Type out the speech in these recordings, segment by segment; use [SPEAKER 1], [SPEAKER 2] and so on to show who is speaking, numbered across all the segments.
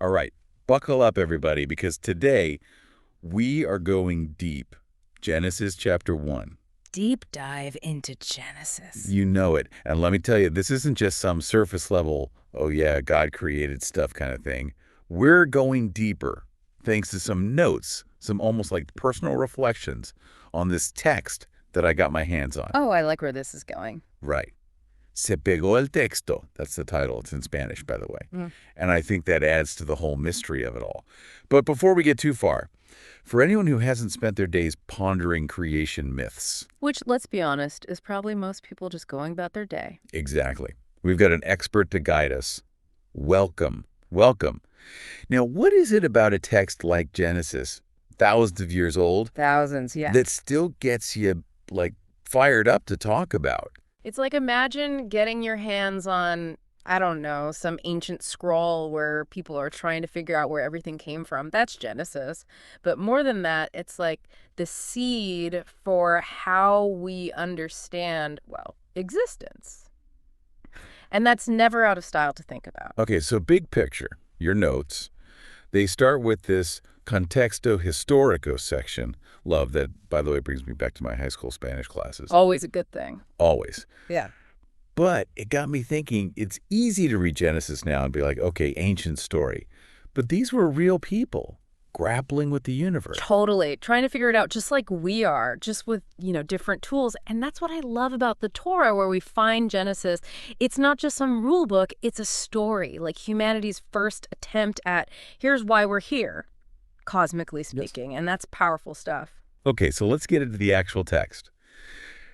[SPEAKER 1] All right, buckle up, everybody, because today we are going deep. Genesis chapter 1.
[SPEAKER 2] Deep dive into Genesis.
[SPEAKER 1] You know it. And let me tell you, this isn't just some surface level, oh yeah, God created stuff kind of thing. We're going deeper, thanks to some notes, some almost like personal reflections on this text that I got my hands on.
[SPEAKER 2] Oh, I like where this is going.
[SPEAKER 1] Right. Se pegó el texto. That's the title. It's in Spanish, by the way.
[SPEAKER 2] Mm.
[SPEAKER 1] And I think that adds to the whole mystery of it all. But before we get too far, for anyone who hasn't spent their days pondering creation myths.
[SPEAKER 2] Which, let's be honest, is probably most people just going about their day.
[SPEAKER 1] Exactly. We've got an expert to guide us. Welcome. Welcome. Now, what is it about a text like Genesis, thousands of years old,
[SPEAKER 2] Thousands, yeah.
[SPEAKER 1] that still gets you, like, fired up to talk about?
[SPEAKER 2] It's like, imagine getting your hands on, I don't know, some ancient scroll where people are trying to figure out where everything came from. That's Genesis. But more than that, it's like the seed for how we understand, well, existence. And that's never out of style to think about.
[SPEAKER 1] Okay, so big picture, your notes, they start with this contexto historico section. Love that, by the way, brings me back to my high school Spanish classes.
[SPEAKER 2] Always a good thing.
[SPEAKER 1] Always.
[SPEAKER 2] Yeah.
[SPEAKER 1] But it got me thinking, it's easy to read Genesis now and be like, okay, ancient story. But these were real people grappling with the universe.
[SPEAKER 2] Totally. Trying to figure it out just like we are, just with, different tools. And that's what I love about the Torah, where we find Genesis. It's not just some rule book, it's a story, like humanity's first attempt at, here's why we're here, cosmically speaking. Yes. And that's powerful stuff.
[SPEAKER 1] Okay, so let's get into the actual text.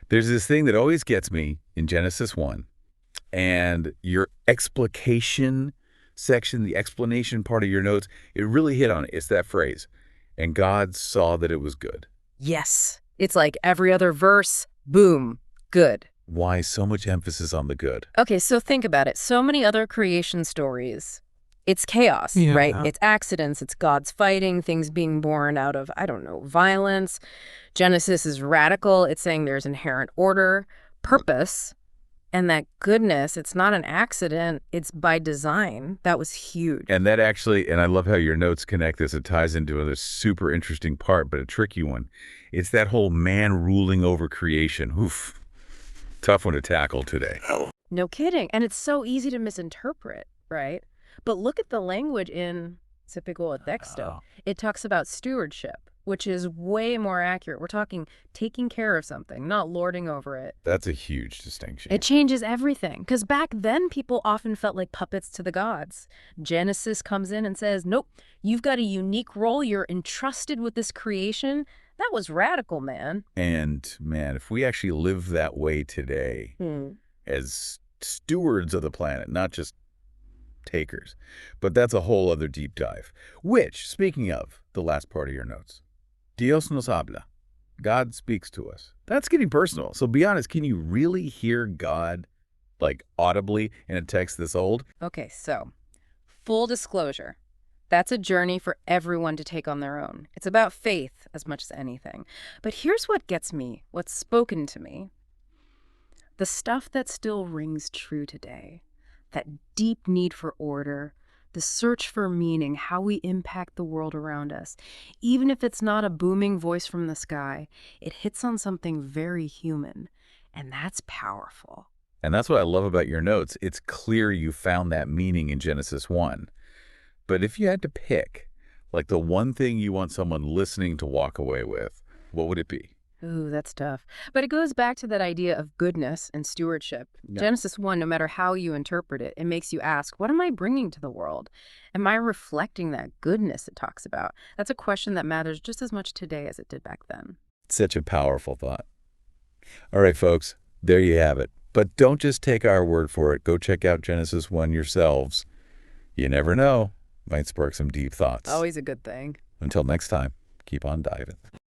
[SPEAKER 1] There's this thing that always gets me in Genesis 1, and your explication section, the explanation part of your notes, it really hit on it. It's that phrase, and God saw that it was good.
[SPEAKER 2] Yes. It's like every other verse, boom, good.
[SPEAKER 1] Why so much emphasis on the good?
[SPEAKER 2] Okay, so think about it. So many other creation stories, it's chaos, right? It's accidents, it's gods fighting, things being born out of, I don't know, violence. Genesis is radical. It's saying there's inherent order, purpose, and that goodness, it's not an accident, it's by design. That was huge.
[SPEAKER 1] And that actually, and I love how your notes connect this, it ties into a super interesting part, but a tricky one. It's that whole man ruling over creation. Oof. Tough one to tackle today.
[SPEAKER 2] No kidding. And it's so easy to misinterpret, right? But look at the language in Se pegó el texto. It talks about stewardship, which is way more accurate. We're talking taking care of something, not lording over it.
[SPEAKER 1] That's a huge distinction.
[SPEAKER 2] It changes everything. Because back then, people often felt like puppets to the gods. Genesis comes in and says, nope, you've got a unique role. You're entrusted with this creation. That was radical, man.
[SPEAKER 1] And, man, if we actually live that way today as stewards of the planet, not just takers. But that's a whole other deep dive. Which, speaking of the last part of your notes, Dios nos habla. God speaks to us. That's getting personal. So be honest, can you really hear God, like, audibly in a text this old?
[SPEAKER 2] Okay, so full disclosure. That's a journey for everyone to take on their own. It's about faith as much as anything. But here's what gets me, what's spoken to me. The stuff that still rings true today. That deep need for order, the search for meaning, how we impact the world around us. Even if it's not a booming voice from the sky, it hits on something very human, and that's powerful.
[SPEAKER 1] And that's what I love about your notes. It's clear you found that meaning in Genesis 1. But if you had to pick, like, the one thing you want someone listening to walk away with, what would it be?
[SPEAKER 2] Ooh, that's tough. But it goes back to that idea of goodness and stewardship. Yeah. Genesis 1, no matter how you interpret it, it makes you ask, what am I bringing to the world? Am I reflecting that goodness it talks about? That's a question that matters just as much today as it did back then.
[SPEAKER 1] Such a powerful thought. All right, folks, there you have it. But don't just take our word for it. Go check out Genesis 1 yourselves. You never know. Might spark some deep thoughts.
[SPEAKER 2] Always a good thing.
[SPEAKER 1] Until next time, keep on diving.